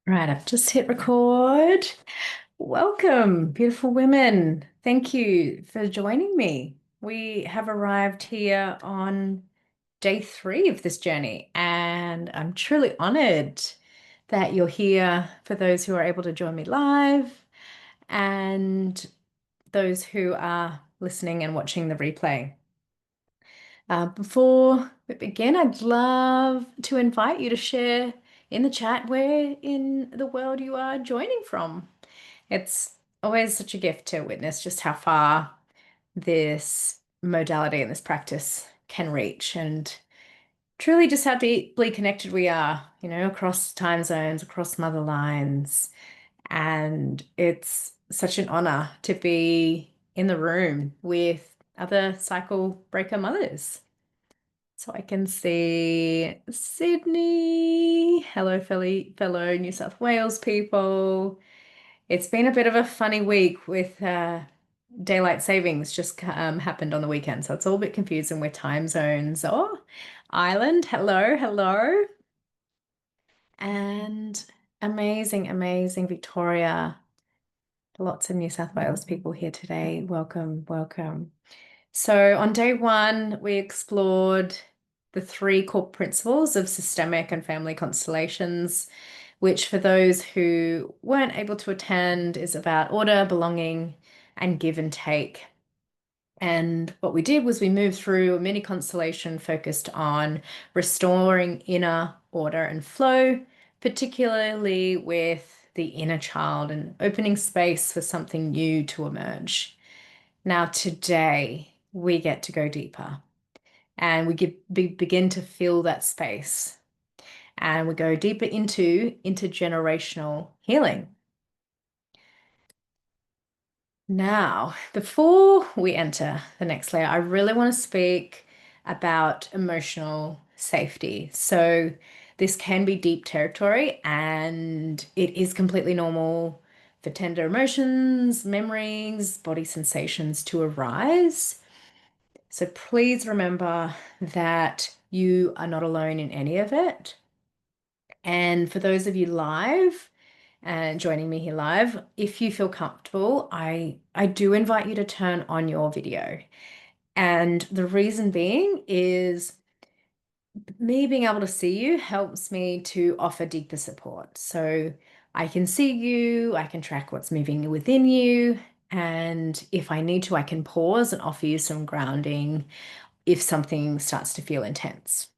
Right, I've just hit record. Welcome, beautiful women. Thank you for joining me. We have arrived here on day 3 of this journey, and I'm truly honored that you're here for those who are able to join me live and those who are listening and watching the replay. Before we begin, I'd love to invite you to share in the chat where in the world you are joining from. It's always such a gift to witness just how far this modality and this practice can reach, and truly just how deeply connected we are, across time zones, across mother lines. And it's such an honor to be in the room with other cycle breaker mothers. So I can see Sydney. Hello, fellow New South Wales people. It's been a bit of a funny week with daylight savings just happened on the weekend, so it's all a bit confusing with time zones. Oh, Ireland, hello, hello. And amazing, amazing Victoria. Lots of New South Wales people here today. Welcome, welcome. So on day 1, we explored the 3 core principles of systemic and family constellations, which for those who weren't able to attend is about order, belonging, and give and take. And what we did was we moved through a mini constellation focused on restoring inner order and flow, particularly with the inner child and opening space for something new to emerge. Now, today, we get to go deeper and begin to fill that space. And we go deeper into intergenerational healing. Now, before we enter the next layer, I really want to speak about emotional safety. So, this can be deep territory, and it is completely normal for tender emotions, memories, body sensations to arise. So please remember that you are not alone in any of it. And for those of you live and joining me here live, if you feel comfortable, I do invite you to turn on your video. And the reason being is me being able to see you helps me to offer deeper support. So I can see you, I can track what's moving within you, and if I need to, I can pause and offer you some grounding if something starts to feel intense.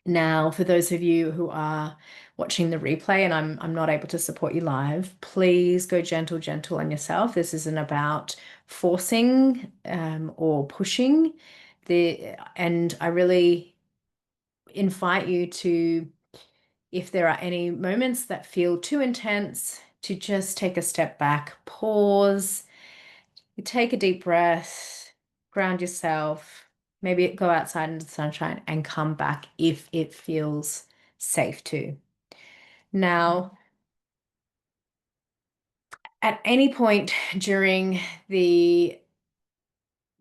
Now, for those of you who are watching the replay and I'm not able to support you live, please go gentle, gentle on yourself. This isn't about forcing or pushing and I really invite you to, if there are any moments that feel too intense, to just take a step back, pause, you take a deep breath, ground yourself, maybe go outside into the sunshine and come back if it feels safe to. Now, at any point during the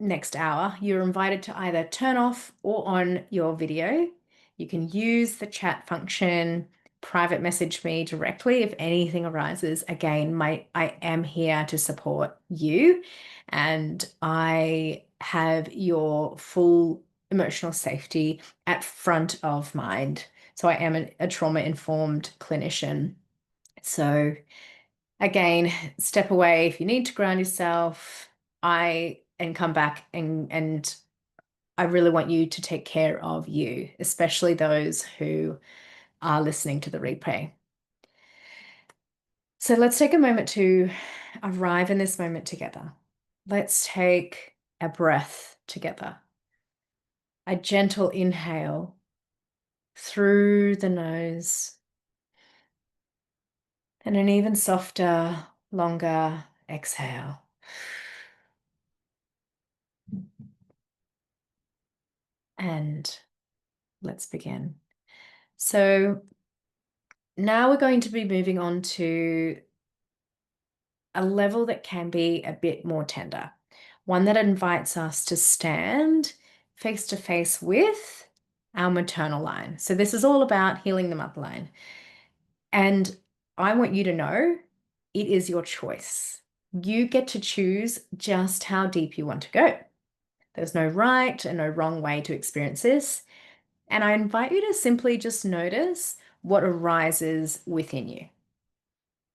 next hour, you're invited to either turn off or on your video. You can use the chat function, private message me directly if anything arises. Again, I am here to support you, and I have your full emotional safety at front of mind. So I am a trauma-informed clinician. So again, step away if you need to ground yourself. And come back and I really want you to take care of you, especially those who are listening to the replay. So let's take a moment to arrive in this moment together. Let's take a breath together. A gentle inhale through the nose and an even softer, longer exhale. And let's begin. So now we're going to be moving on to a level that can be a bit more tender, one that invites us to stand face to face with our maternal line. So this is all about healing the mother line. And I want you to know it is your choice. You get to choose just how deep you want to go. There's no right and no wrong way to experience this. And I invite you to simply just notice what arises within you.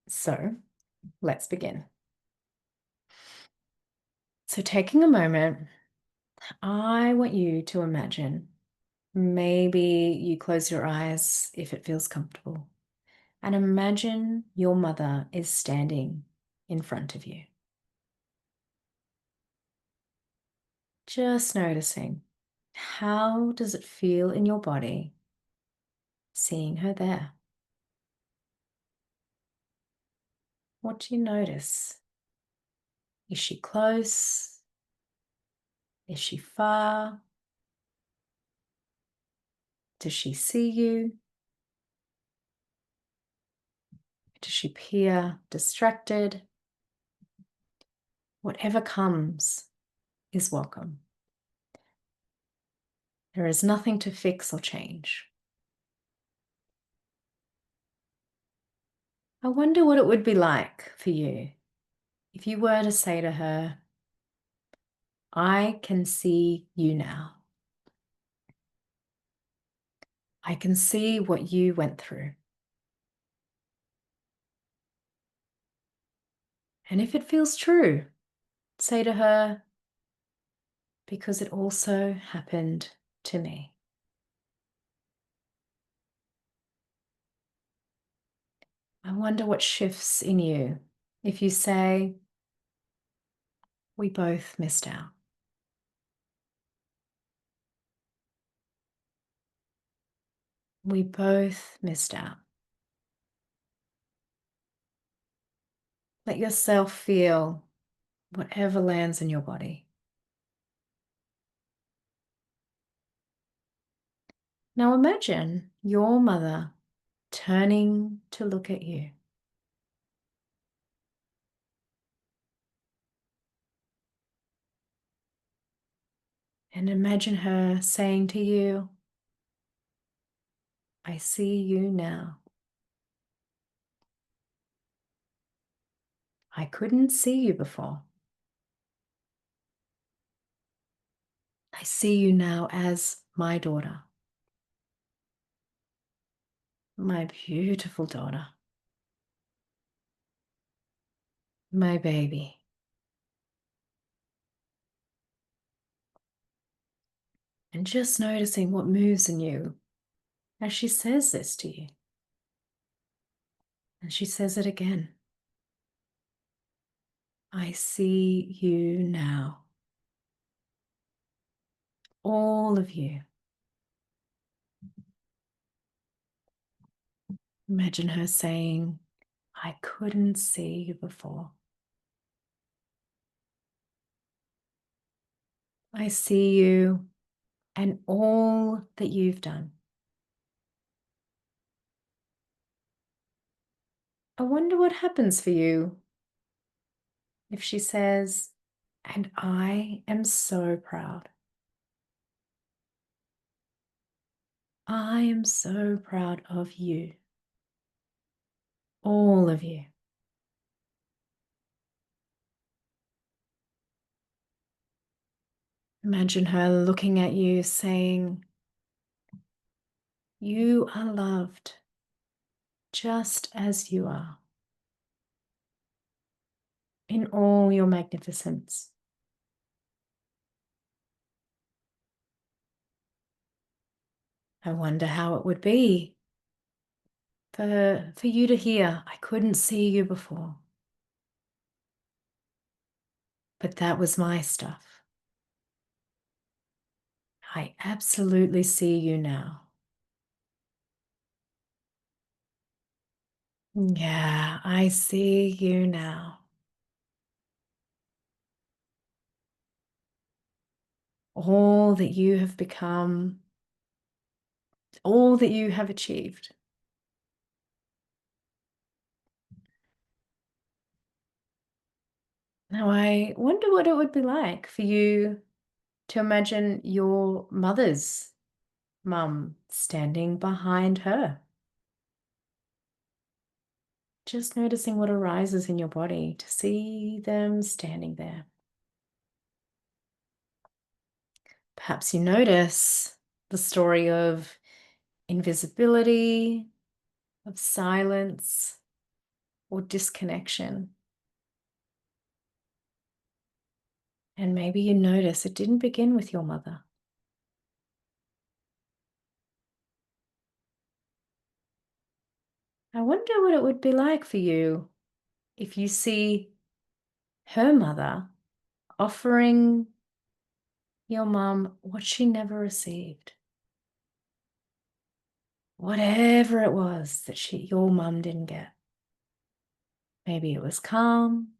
So let's begin. So, taking a moment, I want you to imagine. Maybe you close your eyes if it feels comfortable. And imagine your mother is standing in front of you. Just noticing, how does it feel in your body seeing her there? What do you notice? Is she close? Is she far? Does she see you? Does she appear distracted? Whatever comes is welcome. There is nothing to fix or change. I wonder what it would be like for you if you were to say to her, I can see you now. I can see what you went through. And if it feels true, say to her, because it also happened to me. I wonder what shifts in you if you say, we both missed out. We both missed out. Let yourself feel whatever lands in your body. Now imagine your mother turning to look at you. And imagine her saying to you, I see you now. I couldn't see you before. I see you now as my daughter, my beautiful daughter, my baby. And just noticing what moves in you as she says this to you. And she says it again. I see you now. All of you. Imagine her saying, I couldn't see you before. I see you and all that you've done. I wonder what happens for you if she says, and I am so proud. I am so proud of you. All of you. Imagine her looking at you saying, you are loved just as you are, in all your magnificence. I wonder how it would be for you to hear, I couldn't see you before, but that was my stuff. I absolutely see you now. Yeah, I see you now. All that you have become, all that you have achieved. Now, I wonder what it would be like for you to imagine your mother's mum standing behind her. just noticing what arises in your body to see them standing there. Perhaps you notice the story of invisibility, of silence, or disconnection. And maybe you notice it didn't begin with your mother. I wonder what it would be like for you if you see her mother offering your mum what she never received. Whatever it was that your mum didn't get. Maybe it was calm.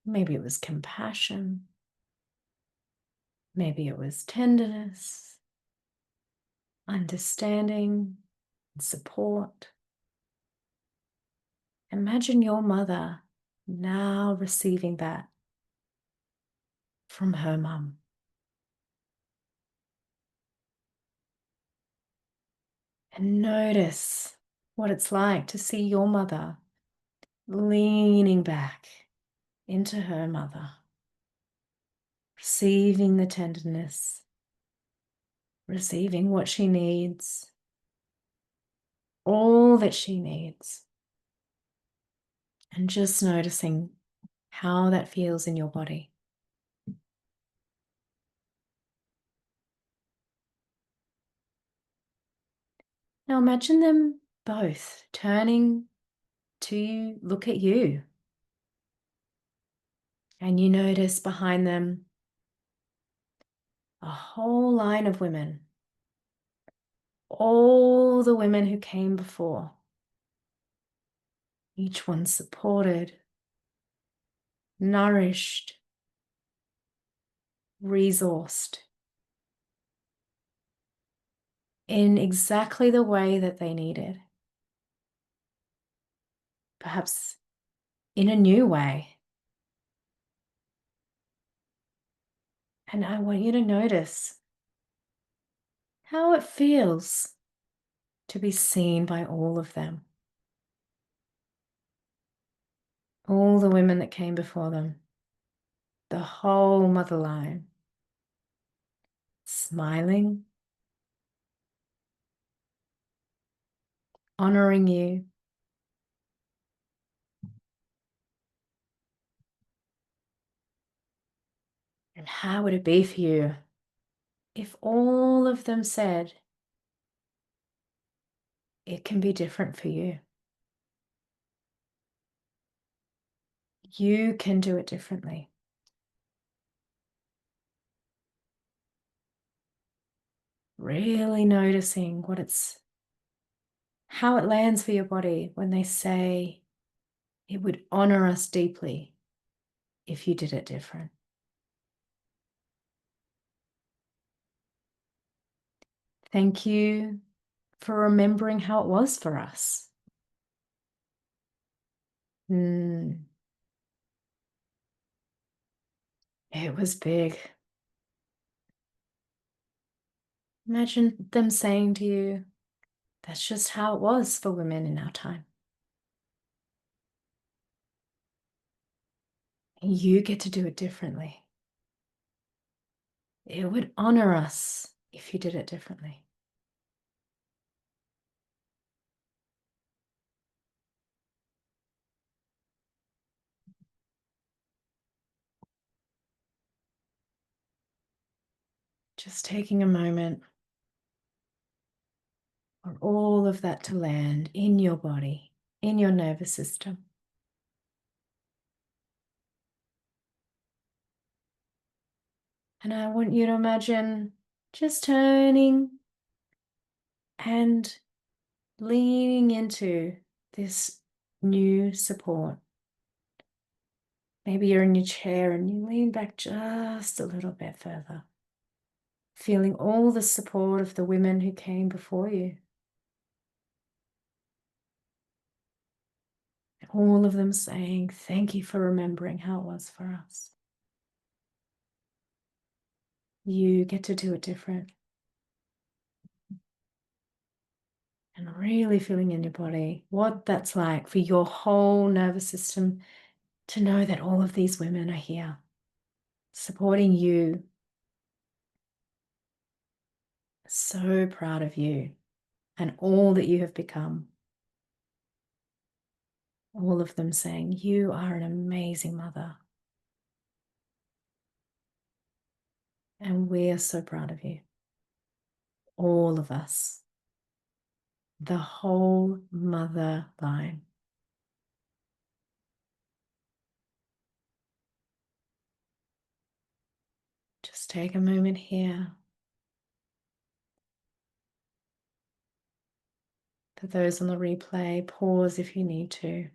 Maybe it was compassion. Maybe it was tenderness, understanding, and support. Imagine your mother now receiving that from her mum. And notice what it's like to see your mother leaning back into her mother, receiving the tenderness, receiving what she needs, all that she needs, and just noticing how that feels in your body. Now imagine them both turning to look at you, and you notice behind them a whole line of women, all the women who came before, each one supported, nourished, resourced in exactly the way that they needed. Perhaps in a new way. And I want you to notice how it feels to be seen by all of them. All the women that came before them, the whole motherline, smiling, honoring you. And how would it be for you if all of them said, it can be different for you? You can do it differently. Really noticing how it lands for your body when they say it would honor us deeply if you did it different. Thank you for remembering how it was for us. It was big. Imagine them saying to you, that's just how it was for women in our time. And you get to do it differently. It would honor us if you did it differently. Just taking a moment for all of that to land in your body, in your nervous system. And I want you to imagine just turning and leaning into this new support. Maybe you're in your chair and you lean back just a little bit further, feeling all the support of the women who came before you. All of them saying, thank you for remembering how it was for us. You get to do it different. And really feeling in your body what that's like for your whole nervous system to know that all of these women are here supporting you. So proud of you and all that you have become. All of them saying, you are an amazing mother. And we are so proud of you. All of us. The whole mother line. Just take a moment here. For those on the replay, pause if you need to.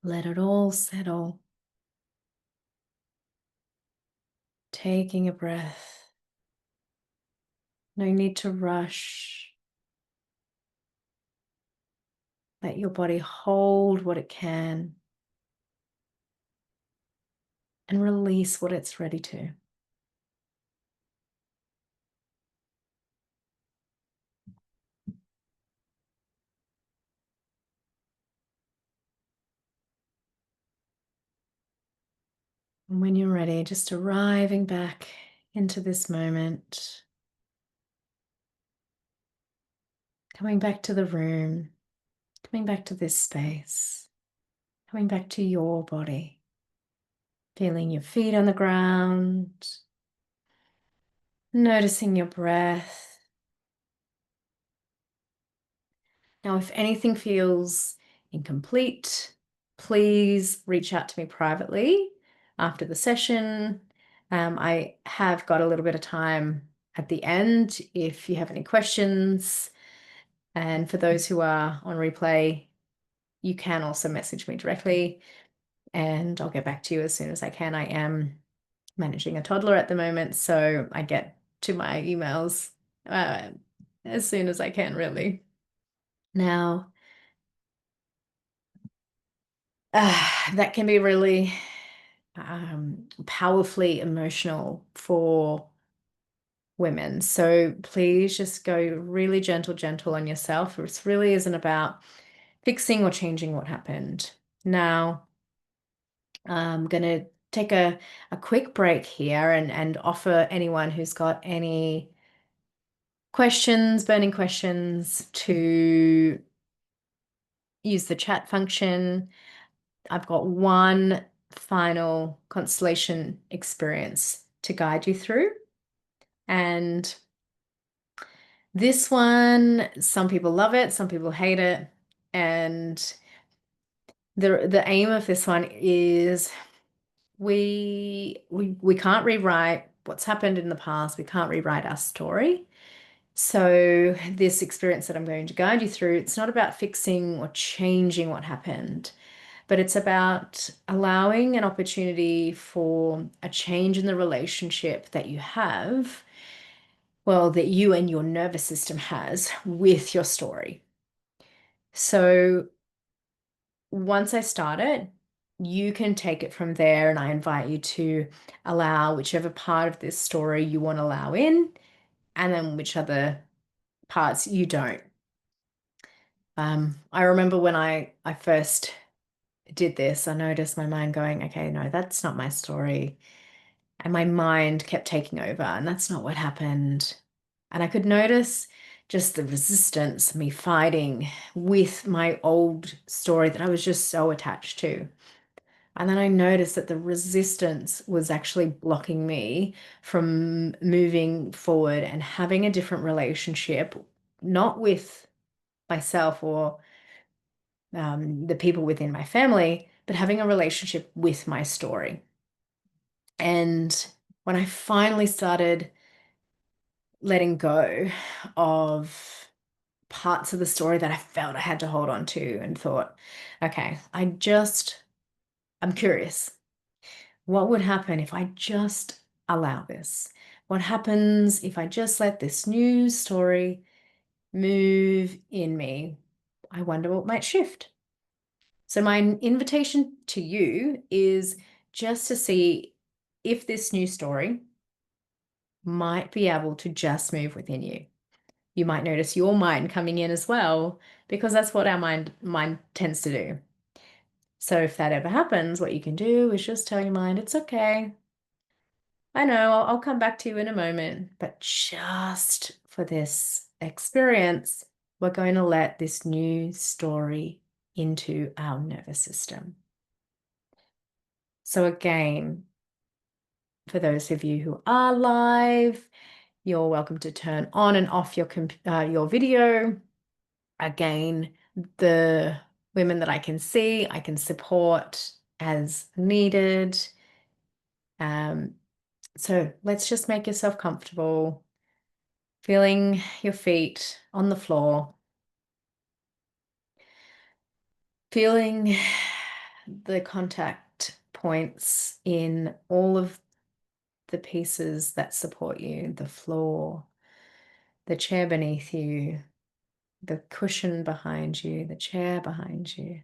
Let it all settle. Taking a breath. No need to rush. Let your body hold what it can and release what it's ready to. And when you're ready, just arriving back into this moment, coming back to the room, coming back to this space, coming back to your body, feeling your feet on the ground, noticing your breath. Now, if anything feels incomplete, please reach out to me privately after the session. I have got a little bit of time at the end if you have any questions. And for those who are on replay, you can also message me directly and I'll get back to you as soon as I can. I am managing a toddler at the moment, so I get to my emails as soon as I can, really. Now, that can be really powerfully emotional for women. So please just go really gentle on yourself. It really isn't about fixing or changing what happened. Now, I'm going to take a quick break here and offer anyone who's got any questions, burning questions, to use the chat function. I've got one final constellation experience to guide you through. And this one, some people love it, some people hate it. And the aim of this one is we can't rewrite what's happened in the past. We can't rewrite our story. So this experience that I'm going to guide you through, it's not about fixing or changing what happened, but it's about allowing an opportunity for a change in the relationship that you have, well, that you and your nervous system has with your story. So once I start it, you can take it from there, and I invite you to allow whichever part of this story you want to allow in, and then which other parts you don't. I remember when I first did this, I noticed my mind going, okay, no, that's not my story. And my mind kept taking over, and that's not what happened. And I could notice just the resistance, me fighting with my old story that I was just so attached to. And then I noticed that the resistance was actually blocking me from moving forward and having a different relationship, not with myself or the people within my family, but having a relationship with my story. And when I finally started letting go of parts of the story that I felt I had to hold on to and thought, okay, I'm curious. What would happen if I just allow this? What happens if I just let this new story move in me? I wonder what might shift. So my invitation to you is just to see if this new story might be able to just move within you. You might notice your mind coming in as well, because that's what our mind tends to do. So if that ever happens, what you can do is just tell your mind, it's okay. I know, I'll come back to you in a moment, but just for this experience, we're going to let this new story into our nervous system. So again, for those of you who are live, you're welcome to turn on and off your video. Again, the women that I can see, I can support as needed. So let's just make yourself comfortable, feeling your feet on the floor, feeling the contact points in all of the pieces that support you, the floor, the chair beneath you, the cushion behind you, the chair behind you.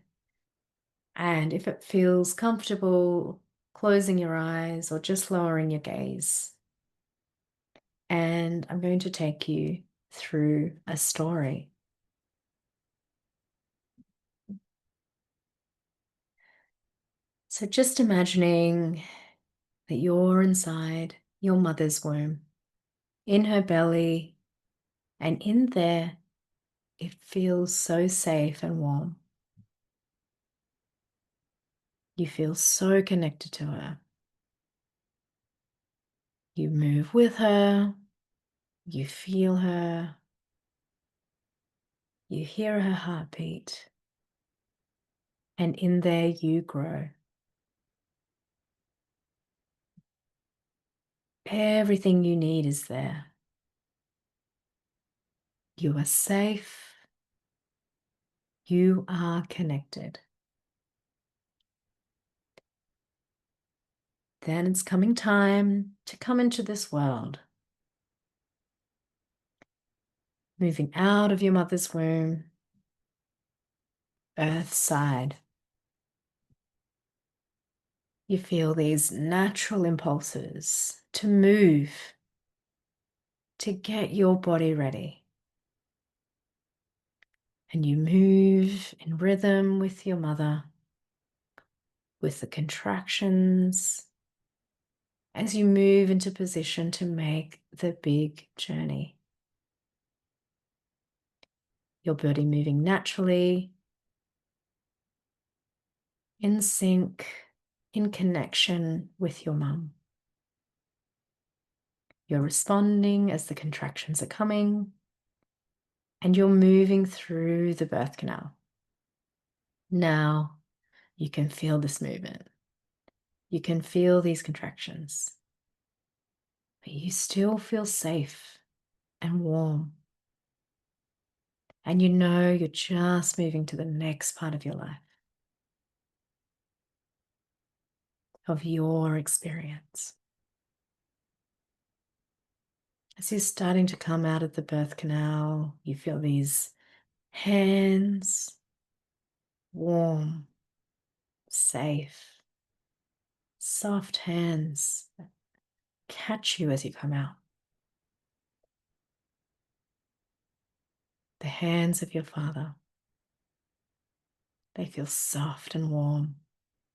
And if it feels comfortable, closing your eyes or just lowering your gaze. And I'm going to take you through a story. So just imagining that you're inside your mother's womb, in her belly, and in there, it feels so safe and warm. You feel so connected to her. You move with her, you feel her, you hear her heartbeat, and in there you grow. Everything you need is there. You are safe. You are connected. Then it's coming time to come into this world. Moving out of your mother's womb, earth side. You feel these natural impulses to move, to get your body ready. And you move in rhythm with your mother, with the contractions, as you move into position to make the big journey. Your body moving naturally, in sync, in connection with your mum. You're responding as the contractions are coming, and you're moving through the birth canal. Now you can feel this movement. You can feel these contractions, but you still feel safe and warm. And you know you're just moving to the next part of your life, of your experience. As you're starting to come out of the birth canal, you feel these hands, warm, safe, soft hands that catch you as you come out. The hands of your father. They feel soft and warm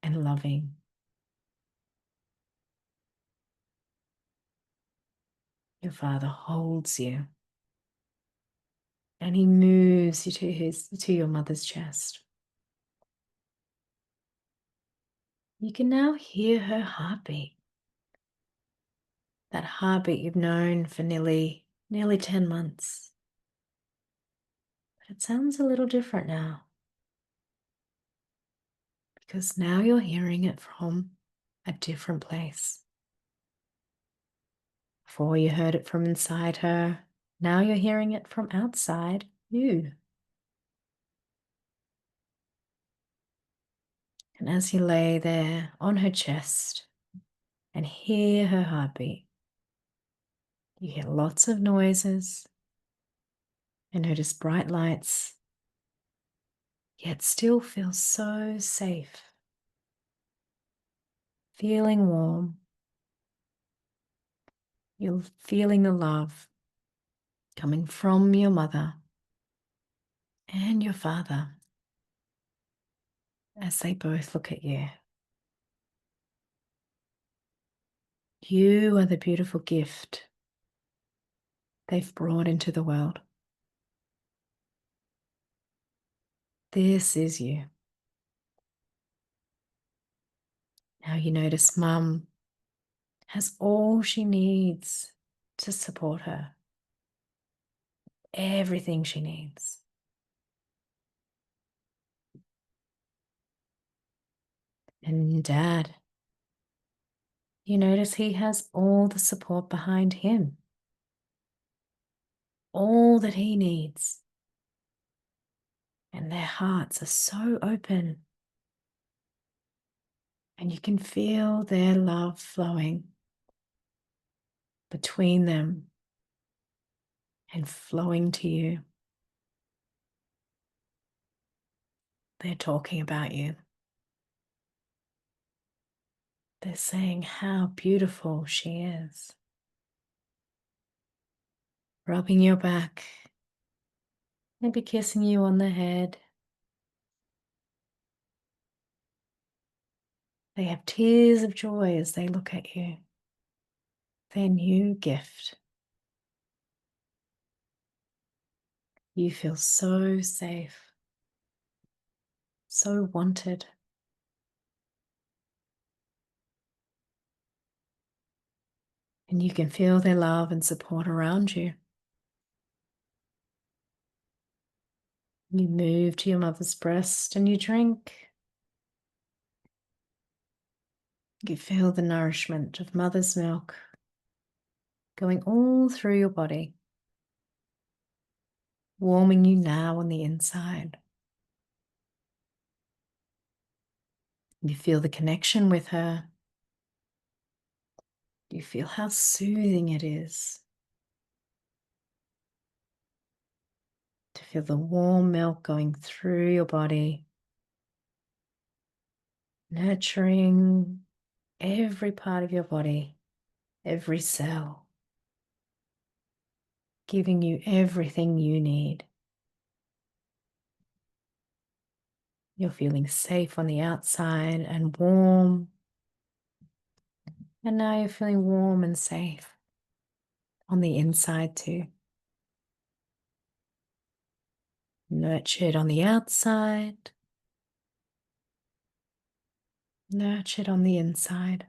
and loving. Your father holds you and he moves you to your mother's chest. You can now hear her heartbeat. That heartbeat you've known for nearly 10 months. But it sounds a little different now, because now you're hearing it from a different place. Before you heard it from inside her, now you're hearing it from outside you. And as you lay there on her chest and hear her heartbeat, you hear lots of noises and notice bright lights, yet still feel so safe, feeling warm. You're feeling the love coming from your mother and your father as they both look at you. You are the beautiful gift they've brought into the world. This is you. Now you notice Mum has all she needs to support her. Everything she needs. And Dad, you notice he has all the support behind him. All that he needs. And their hearts are so open. And you can feel their love flowing between them and flowing to you. They're talking about you. They're saying how beautiful she is. Rubbing your back, maybe kissing you on the head. They have tears of joy as they look at you. Their new gift. You feel so safe, so wanted. And you can feel their love and support around you. You move to your mother's breast and you drink. You feel the nourishment of mother's milk going all through your body, warming you now on the inside. You feel the connection with her. You feel how soothing it is to feel the warm milk going through your body, nurturing every part of your body, every cell, giving you everything you need. You're feeling safe on the outside and warm. And now you're feeling warm and safe on the inside too. Nurtured on the outside, nurtured on the inside.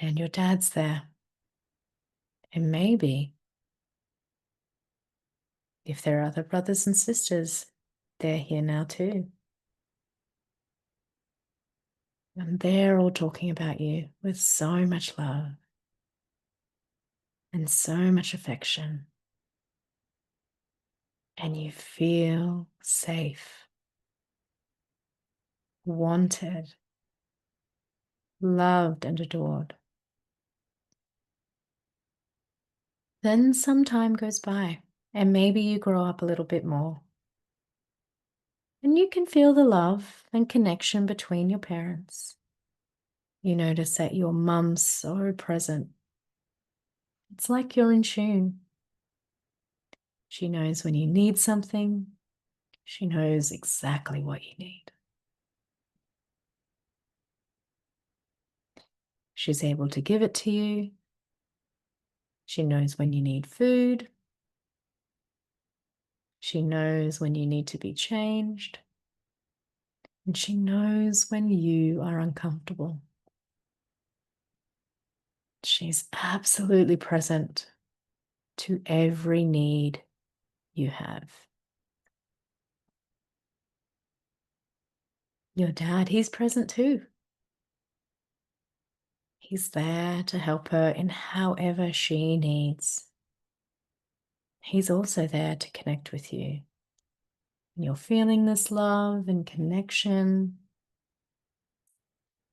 And your dad's there. And maybe, if there are other brothers and sisters, they're here now too. And they're all talking about you with so much love and so much affection. And you feel safe, wanted, loved and adored. Then some time goes by and maybe you grow up a little bit more. And you can feel the love and connection between your parents. You notice that your mum's so present. It's like you're in tune. She knows when you need something. She knows exactly what you need. She's able to give it to you. She knows when you need food. She knows when you need to be changed. And she knows when you are uncomfortable. She's absolutely present to every need you have. Your dad, he's present too. He's there to help her in however she needs. He's also there to connect with you. And you're feeling this love and connection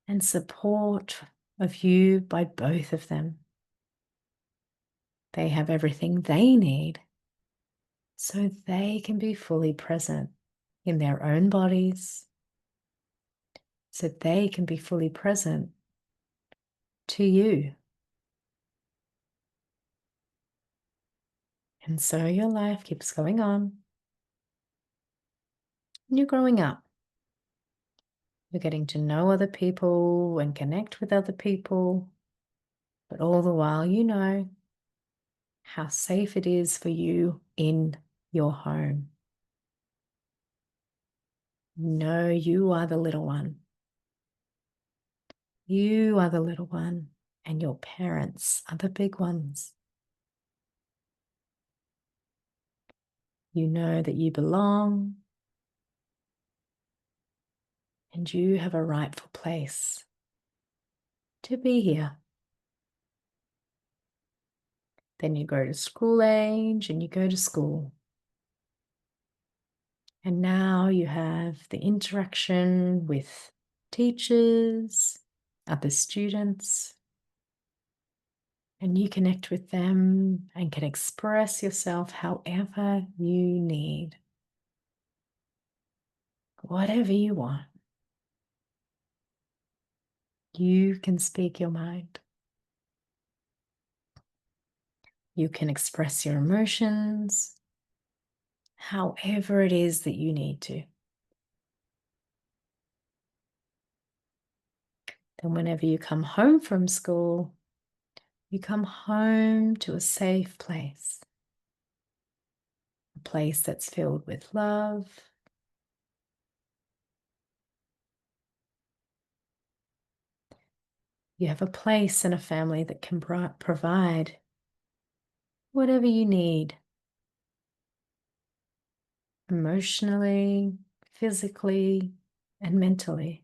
and support of you by both of them. They have everything they need so they can be fully present in their own bodies, so they can be fully present to you. And so your life keeps going on. And you're growing up. You're getting to know other people and connect with other people. But all the while, you know how safe it is for you in your home. You know you are the little one. You are the little one, and your parents are the big ones. You know that you belong, and you have a rightful place to be here. Then you go to school age and you go to school. And now you have the interaction with teachers, other students, and you connect with them and can express yourself however you need, whatever you want. You can speak your mind. You can express your emotions however it is that you need to. Then whenever you come home from school, you come home to a safe place, a place that's filled with love, you have a place and a family that can provide whatever you need emotionally, physically, and mentally.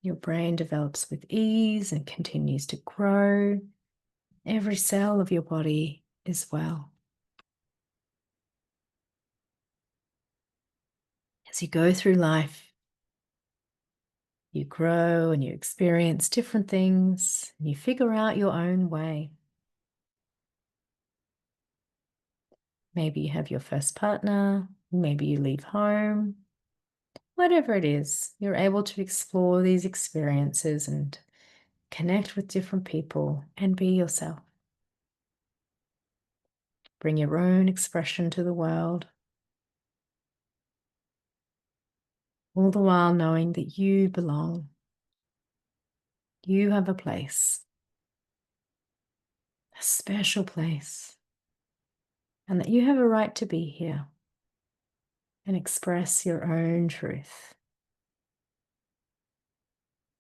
Your brain develops with ease and continues to grow. Every cell of your body is well. As you go through life, you grow and you experience different things, and you figure out your own way. Maybe you have your first partner, maybe you leave home. Whatever it is, you're able to explore these experiences and connect with different people and be yourself. Bring your own expression to the world, all the while knowing that you belong. You have a place, a special place, and that you have a right to be here and express your own truth.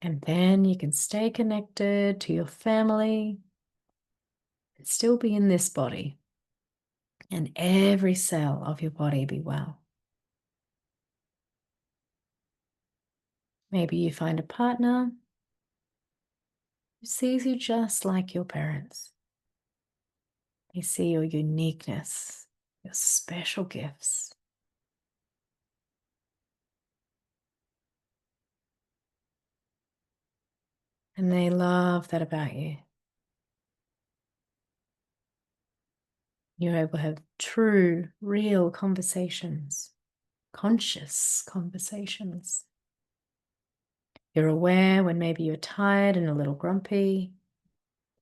And then you can stay connected to your family and still be in this body, and every cell of your body be well. Maybe you find a partner who sees you just like your parents. They see your uniqueness, your special gifts. And they love that about you. You're able to have true, real conversations, conscious conversations. You're aware when maybe you're tired and a little grumpy,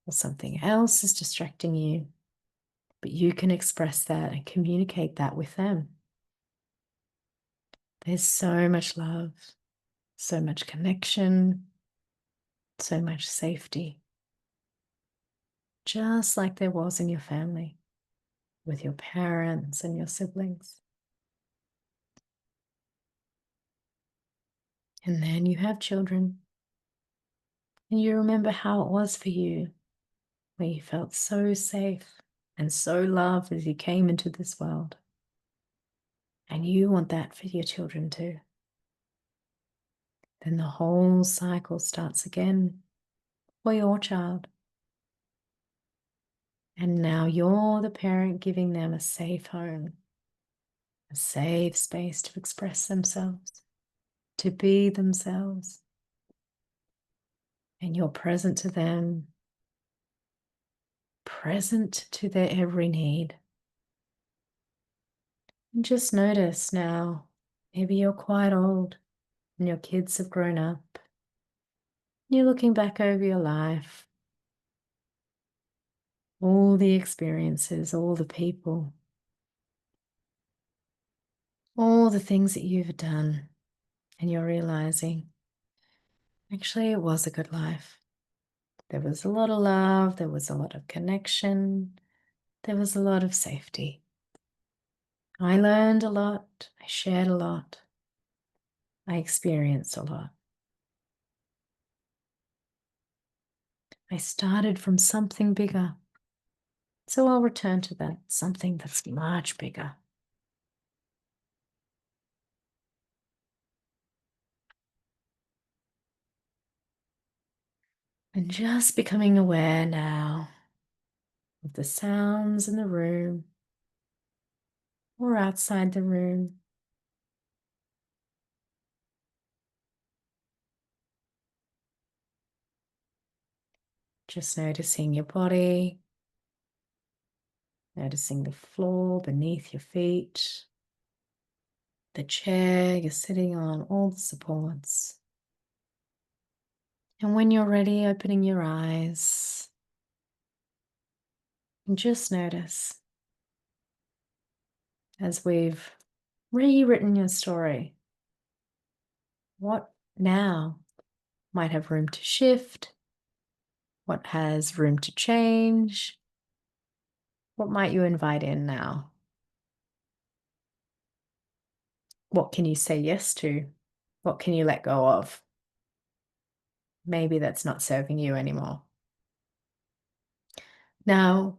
or something else is distracting you, but you can express that and communicate that with them. There's so much love, so much connection, so much safety, just like there was in your family with your parents and your siblings. And then you have children, and you remember how it was for you, where you felt so safe and so loved as you came into this world. And you want that for your children too. Then the whole cycle starts again for your child. And now you're the parent giving them a safe home, a safe space to express themselves, to be themselves. And you're present to them, present to their every need. And just notice now, maybe you're quite old and your kids have grown up. You're looking back over your life. all the experiences, all the people, all the things that you've done, and you're realizing actually it was a good life. There was a lot of love, there was a lot of connection, there was a lot of safety. I learned a lot, I shared a lot, I experienced a lot. I started from something bigger. So I'll return to that, something that's much bigger. And just becoming aware now of the sounds in the room or outside the room. Just noticing your body, noticing the floor beneath your feet, the chair you're sitting on, all the supports. And when you're ready, opening your eyes and just notice as we've rewritten your story, what now might have room to shift, what has room to change, what might you invite in now? What can you say yes to? What can you let go of? Maybe that's not serving you anymore. Now,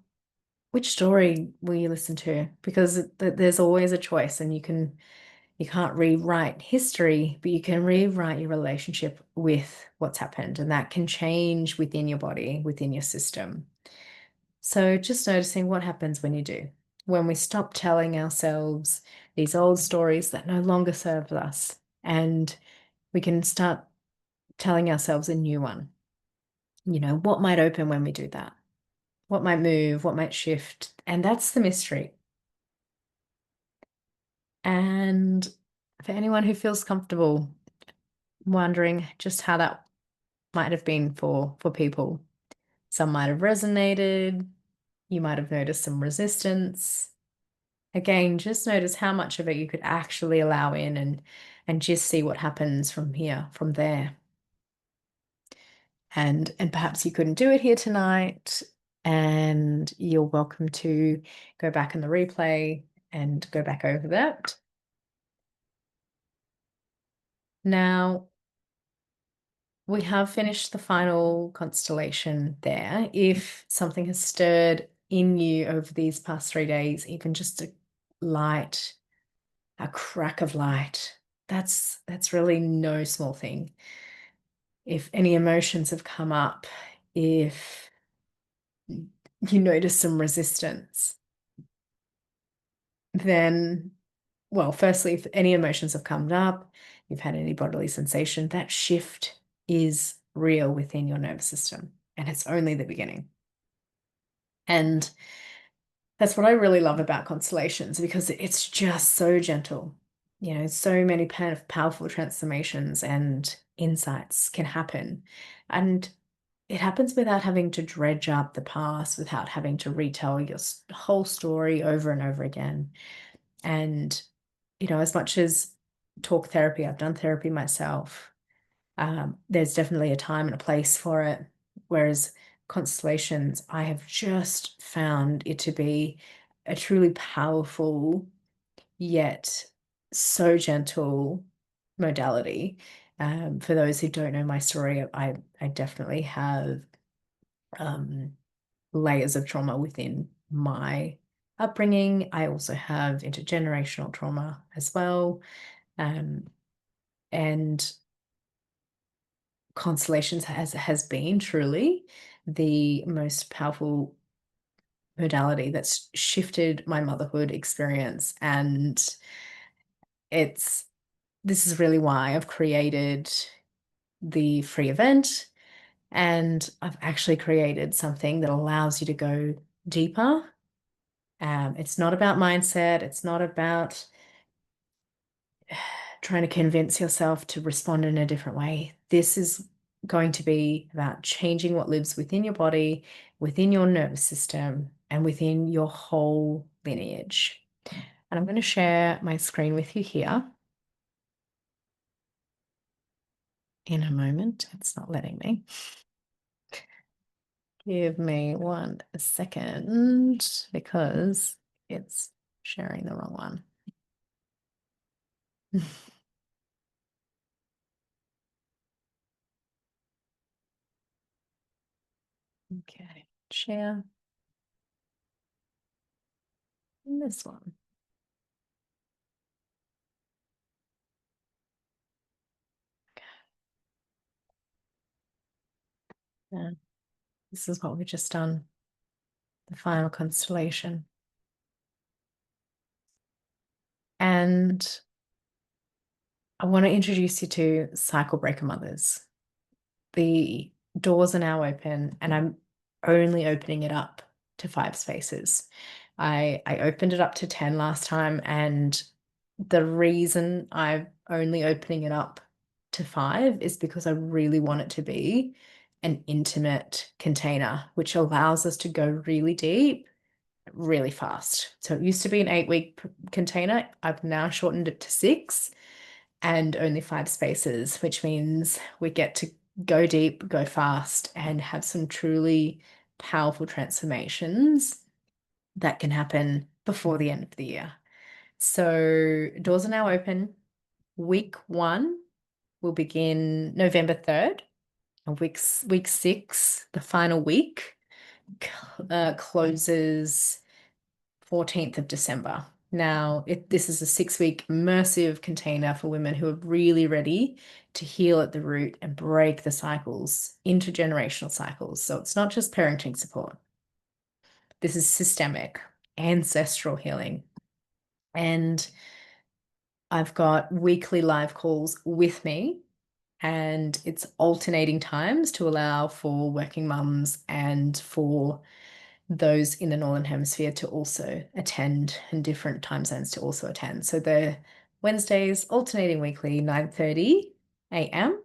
which story will you listen to? Because there's always a choice, and you can't rewrite history, but you can rewrite your relationship with what's happened, and that can change within your body, within your system. So just noticing what happens when you do. When we stop telling ourselves these old stories that no longer serve us, and we can start telling ourselves a new one. What might open when we do that? What might move? What might shift? And that's the mystery. And for anyone who feels comfortable wondering just how that might have been for people, some might have resonated. You might have noticed some resistance. Again, just notice how much of it you could actually allow in and just see what happens from here, from there. And perhaps you couldn't do it here tonight, and you're welcome to go back in the replay and go back over that. Now, we have finished the final constellation there. If something has stirred in you over these past 3 days, even just a crack of light, that's really no small thing. If any emotions have come up, if you notice some resistance, then, well, firstly, if any emotions have come up, you've had any bodily sensation, that shift is real within your nervous system, and it's only the beginning. And that's what I really love about constellations, because it's just so gentle. So many powerful transformations and insights can happen. And it happens without having to dredge up the past, without having to retell your whole story over and over again. And, as much as talk therapy, I've done therapy myself, there's definitely a time and a place for it. Whereas constellations, I have just found it to be a truly powerful, yet so gentle modality. For those who don't know my story, I definitely have layers of trauma within my upbringing. I also have intergenerational trauma as well. And constellations has been truly the most powerful modality that's shifted my motherhood experience. And this is really why I've created the free event, and I've actually created something that allows you to go deeper. It's not about mindset. It's not about trying to convince yourself to respond in a different way. This is going to be about changing what lives within your body, within your nervous system, and within your whole lineage. And I'm going to share my screen with you here in a moment. It's not letting me. Give me 1 second because it's sharing the wrong one. Okay, share this one. And this is what we've just done, the final constellation. And I want to introduce you to cycle breaker mothers. The doors are now open, and I'm only opening it up to 5 spaces. I opened it up to 10 last time, and the reason I'm only opening it up to 5 is because I really want it to be an intimate container, which allows us to go really deep really fast. So it used to be an 8-week container. I've now shortened it to 6 and only 5 spaces, which means we get to go deep, go fast, and have some truly powerful transformations that can happen before the end of the year. So doors are now open. Week 1 will begin November 3rd. And week 6, the final week, closes 14th of December. Now, this is a 6-week immersive container for women who are really ready to heal at the root and break the cycles, intergenerational cycles. So it's not just parenting support. This is systemic, ancestral healing. And I've got weekly live calls with me, and it's alternating times to allow for working mums and for those in the Northern Hemisphere to also attend, and different time zones to also attend. So the Wednesdays alternating weekly, 9:30 a.m.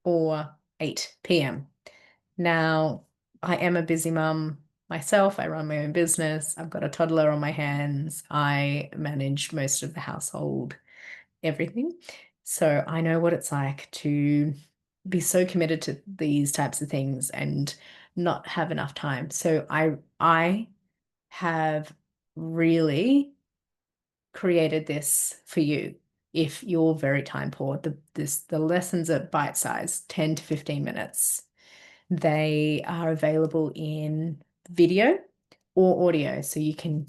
or 8 p.m. Now, I am a busy mum myself. I run my own business. I've got a toddler on my hands. I manage most of the household, everything. So I know what it's like to be so committed to these types of things and not have enough time. So I have really created this for you if you're very time poor. The lessons are bite-sized, 10 to 15 minutes. They are available in video or audio, so you can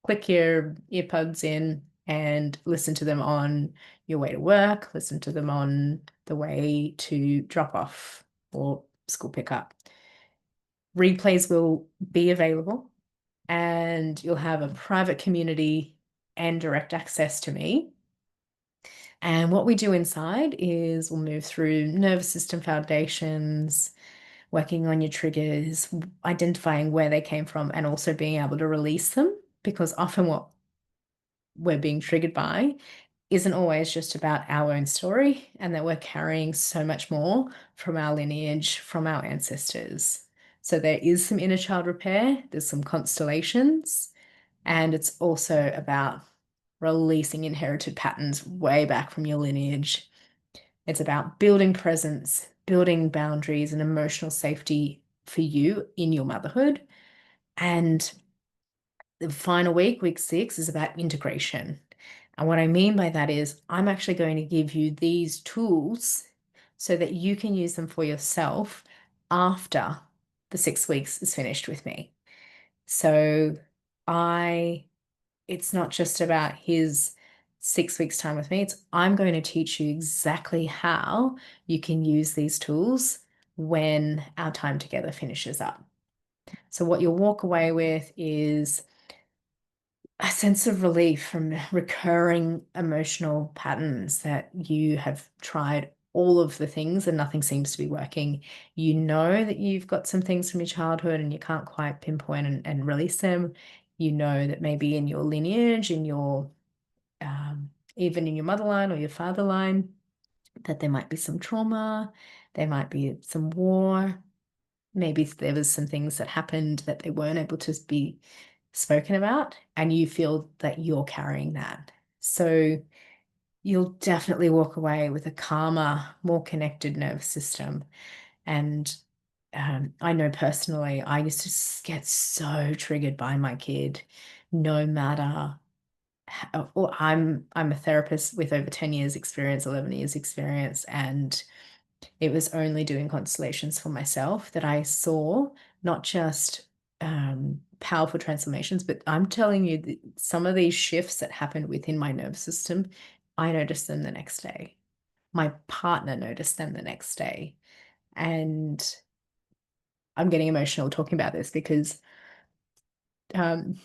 click your earbuds in and listen to them on your way to work, listen to them on the way to drop off or school pickup. Replays will be available, and you'll have a private community and direct access to me. And what we do inside is we'll move through nervous system foundations, working on your triggers, identifying where they came from, and also being able to release them, because often what we're being triggered by isn't always just about our own story, and that we're carrying so much more from our lineage, from our ancestors. So there is some inner child repair, there's some constellations, and it's also about releasing inherited patterns way back from your lineage. It's about building presence, building boundaries and emotional safety for you in your motherhood. And the final week, week 6, is about integration. And what I mean by that is I'm actually going to give you these tools so that you can use them for yourself after the 6 weeks is finished with me. So it's not just about his 6 weeks time with me. I'm going to teach you exactly how you can use these tools when our time together finishes up. So what you'll walk away with is a sense of relief from recurring emotional patterns that you have tried all of the things and nothing seems to be working. You know that you've got some things from your childhood and you can't quite pinpoint and release them. You know that maybe in your lineage, in your even in your motherline or your father line, that there might be some trauma, there might be some war, maybe there was some things that happened that they weren't able to be spoken about, and you feel that you're carrying that. So you'll definitely walk away with a calmer, more connected nervous system. And I know personally, I used to get so triggered by my kid, no matter how, well, I'm a therapist with over 10 years experience, 11 years experience, and it was only doing constellations for myself that I saw not just powerful transformations, but I'm telling you that some of these shifts that happened within my nervous system, I noticed them the next day. My partner noticed them the next day. And I'm getting emotional talking about this because um,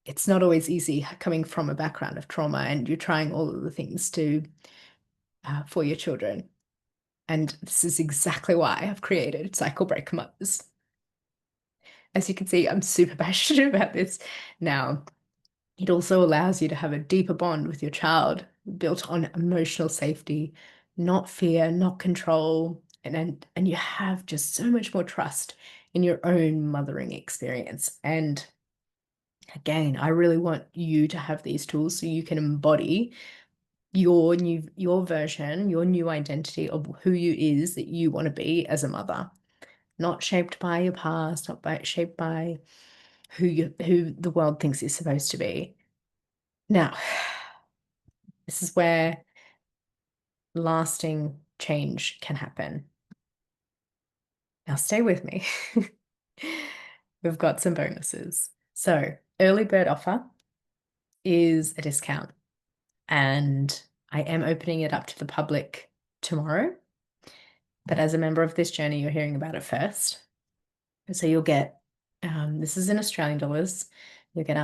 it's not always easy coming from a background of trauma and you're trying all of the things to for your children. And this is exactly why I've created Cycle Breaker Mothers. As you can see, I'm super passionate about this now. It also allows you to have a deeper bond with your child built on emotional safety, not fear, not control, and you have just so much more trust in your own mothering experience. And again, I really want you to have these tools so you can embody your version, your new identity of who you is that you want to be as a mother, not shaped by your past, shaped by who the world thinks you're supposed to be. Now, this is where lasting change can happen. Now, stay with me. We've got some bonuses. So, early bird offer is a discount, and I am opening it up to the public tomorrow. But as a member of this journey, you're hearing about it first. So you'll get, this is in Australian dollars, you'll get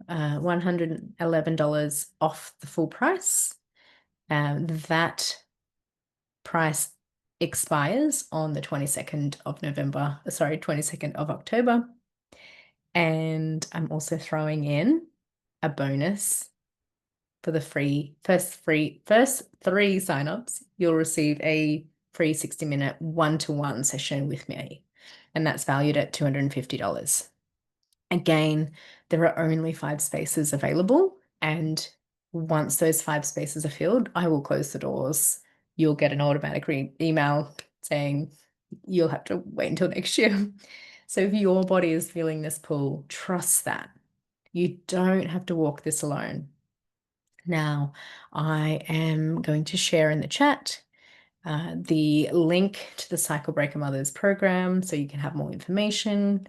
$111 off the full price. That price expires on the 22nd of November, sorry, 22nd of October. And I'm also throwing in a bonus for the first three signups. You'll receive a free 60-minute one-to-one session with me, and that's valued at $250. Again, there are only 5 spaces available, and once those 5 spaces are filled, I will close the doors. You'll get an automatic email saying you'll have to wait until next year. So if your body is feeling this pull, trust that. You don't have to walk this alone. Now, I am going to share in the chat the link to the Cycle Breaker Mothers program so you can have more information.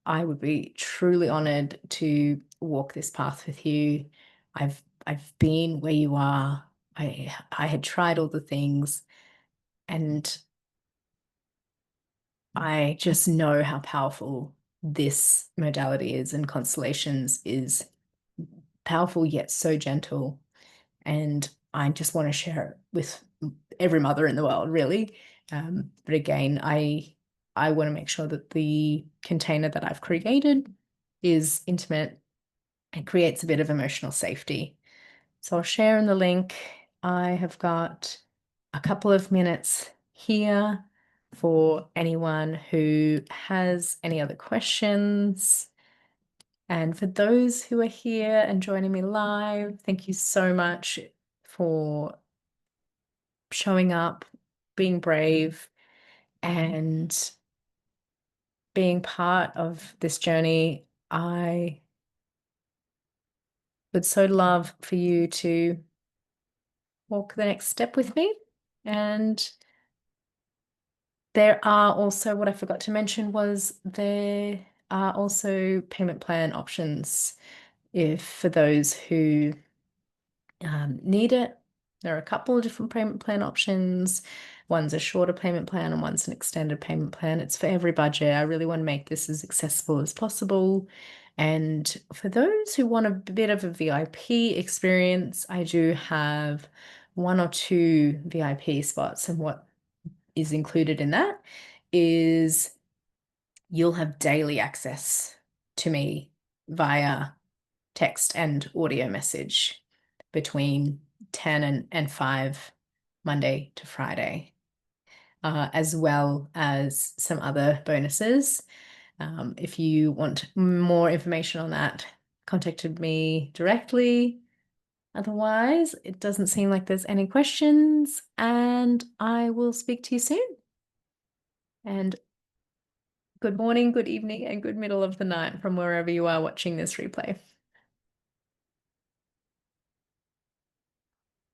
I would be truly honored to walk this path with you. I've been where you are. I had tried all the things, and I just know how powerful this modality is, and constellations is powerful yet so gentle. And I just want to share it with every mother in the world, really. But again, I want to make sure that the container that I've created is intimate and creates a bit of emotional safety. So I'll share in the link. I have got a couple of minutes here for anyone who has any other questions. And for those who are here and joining me live, thank you so much for showing up, being brave, and being part of this journey. I would so love for you to walk the next step with me. And there are also, what I forgot to mention was there are also payment plan options if for those who need it. There are a couple of different payment plan options. One's a shorter payment plan and one's an extended payment plan. It's for every budget. I really want to make this as accessible as possible. And for those who want a bit of a VIP experience, I do have 1 or 2 VIP spots. And what is included in that is you'll have daily access to me via text and audio message between 10 and 5 Monday to Friday, as well as some other bonuses. If you want more information on that, contacted me directly. Otherwise, it doesn't seem like there's any questions, and I will speak to you soon. And good morning, good evening, and good middle of the night from wherever you are watching this replay.